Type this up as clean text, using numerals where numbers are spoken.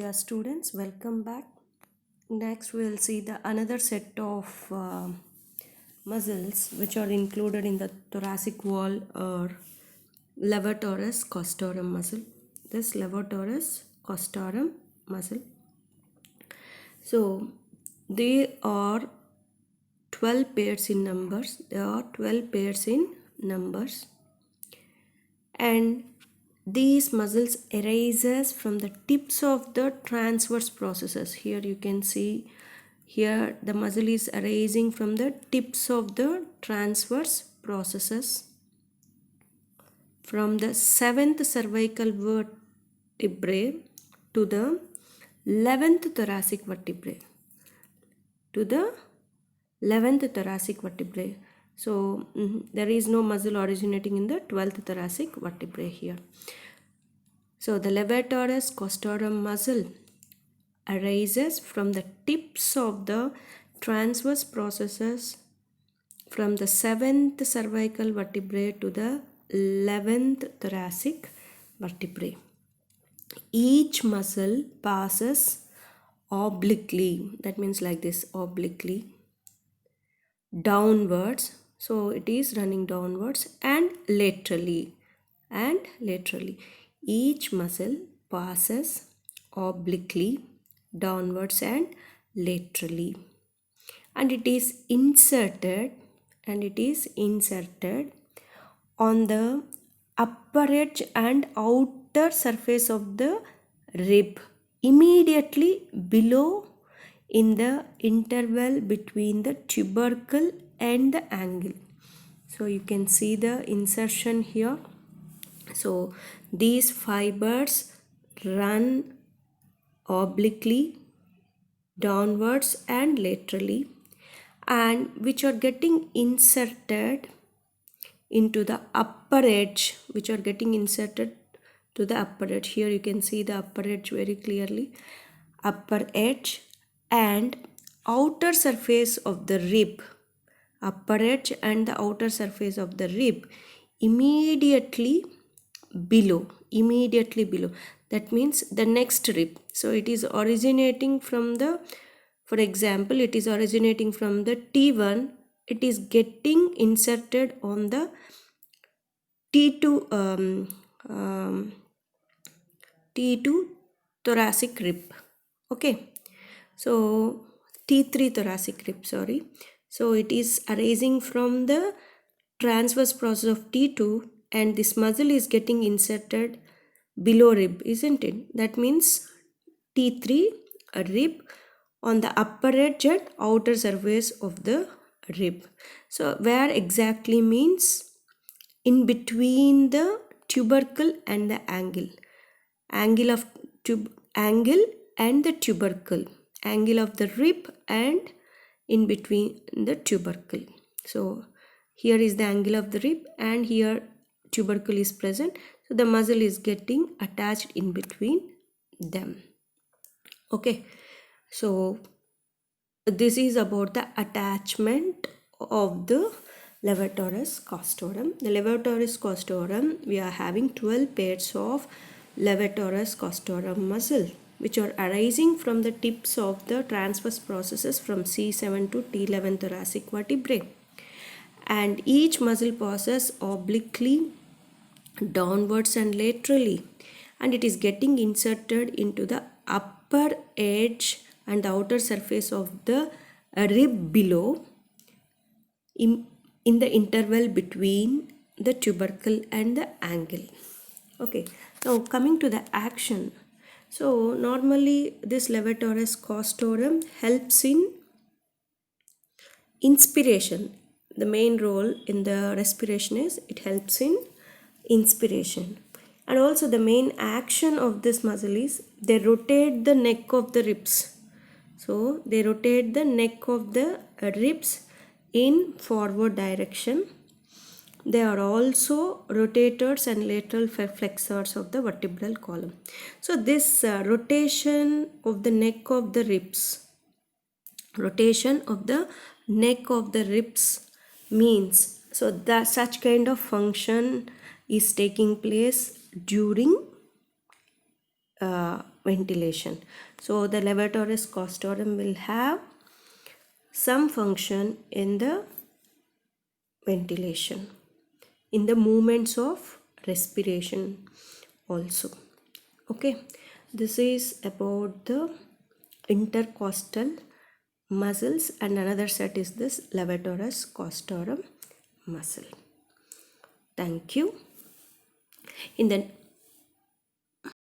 Dear students, welcome back. Next, we'll see the another set of muscles which are included in the thoracic wall or levator costorum muscle. This levator costorum muscle. So, they are 12 pairs in numbers. There are 12 pairs in numbers, and these muscles arises from the tips of the transverse processes. Here you can see, here the muscle is arising from the tips of the transverse processes from the 7th cervical vertebrae to the 11th thoracic vertebrae So there is no muscle originating in the 12th thoracic vertebrae here. So the levator costorum muscle arises from the tips of the transverse processes from the 7th cervical vertebrae to the 11th thoracic vertebrae. Each muscle passes obliquely, that means like this, obliquely, downwards. So it is running downwards and laterally. Each muscle passes obliquely, downwards and laterally, and it is inserted on the upper edge and outer surface of the rib, immediately below, in the interval between the tubercle and the angle. So you can see the insertion here. So these fibers run obliquely, downwards and laterally, and which are getting inserted into the upper edge, Here you can see the upper edge very clearly. Upper edge and outer surface of the rib. Upper edge and the outer surface of the rib, immediately below. That means the next rib. So it is originating from the, for example, it is originating from the T1. It is getting inserted on the T2 T2 thoracic rib. Okay. So T3 thoracic rib, sorry. So it is arising from the transverse process of T2, and this muscle is getting inserted below rib, isn't it? That means T3 rib on the upper edge and outer surface of the rib. So where exactly means in between the tubercle and the angle and the tubercle, angle of the rib and in between the tubercle. So here is the angle of the rib and here tubercle is present. So the muscle is getting attached in between them. Okay, so this is about the attachment of the levator costorum. The levator costorum, we are having 12 pairs of levator costorum muscle which are arising from the tips of the transverse processes from C7 to T11 thoracic vertebrae, and each muscle passes obliquely, downwards and laterally, and it is getting inserted into the upper edge and the outer surface of the rib below, in the interval between the tubercle and the angle. Okay, now coming to the action. So normally this levator costorum helps in inspiration. The main role in the respiration is it helps in inspiration, and also the main action of this muscle is they rotate the neck of the ribs. So they rotate the neck of the ribs in forward direction. They are also rotators and lateral flexors of the vertebral column. So this rotation of the neck of the ribs means, so that such kind of function is taking place during ventilation. So the levatorus costorum will have some function in the ventilation, in the movements of respiration also. Okay, this is about the intercostal muscles, and another set is this levatorus costorum muscle. Thank you. In the